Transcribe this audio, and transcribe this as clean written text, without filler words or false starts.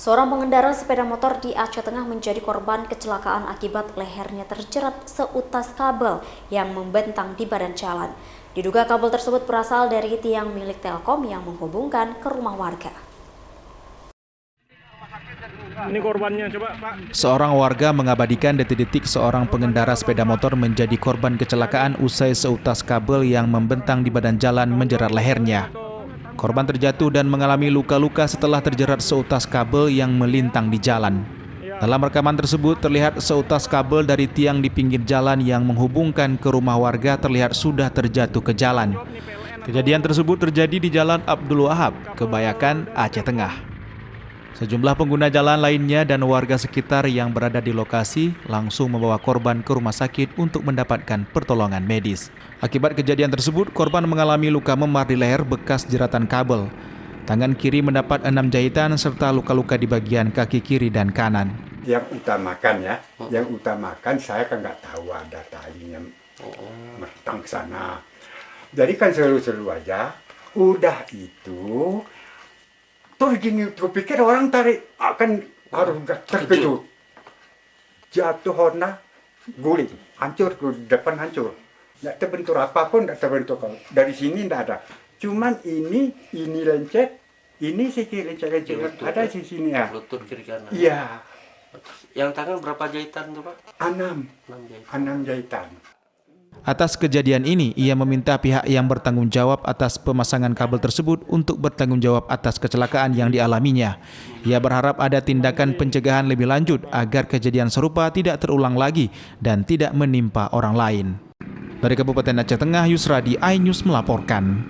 Seorang pengendara sepeda motor di Aceh Tengah menjadi korban kecelakaan akibat lehernya terjerat seutas kabel yang membentang di badan jalan. Diduga kabel tersebut berasal dari tiang milik Telkom yang menghubungkan ke rumah warga. Ini korbannya, coba Pak. Seorang warga mengabadikan detik-detik seorang pengendara sepeda motor menjadi korban kecelakaan usai seutas kabel yang membentang di badan jalan menjerat lehernya. Korban terjatuh dan mengalami luka-luka setelah terjerat seutas kabel yang melintang di jalan. Dalam rekaman tersebut terlihat seutas kabel dari tiang di pinggir jalan yang menghubungkan ke rumah warga terlihat sudah terjatuh ke jalan. Kejadian tersebut terjadi di Jalan Abdul Wahab, Kebayakan, Aceh Tengah. Sejumlah pengguna jalan lainnya dan warga sekitar yang berada di lokasi langsung membawa korban ke rumah sakit untuk mendapatkan pertolongan medis. Akibat kejadian tersebut, korban mengalami luka memar di leher bekas jeratan kabel. Tangan kiri mendapat 6 jahitan serta luka-luka di bagian kaki kiri dan kanan. Yang utamakan saya kan nggak tahu ada talinya mertang ke sana. Jadi kan seru-seru aja. Udah itu, terus gini, pikir orang tarik akan harus terkejut. Jatuh Honda, guling, hancur, depan hancur. Nggak terbentur apapun, nggak terbentur. Dari sini nggak ada. Cuman ini lencet, ini sedikit lencet-lencet. Ada di sini ya. Lutut kiri kanan. Iya. Yang tangan berapa jahitan tuh Pak? 6 jahitan. Atas kejadian ini, ia meminta pihak yang bertanggung jawab atas pemasangan kabel tersebut untuk bertanggung jawab atas kecelakaan yang dialaminya. Ia berharap ada tindakan pencegahan lebih lanjut agar kejadian serupa tidak terulang lagi dan tidak menimpa orang lain. Dari Kabupaten Aceh Tengah, Yusradi, iNews melaporkan.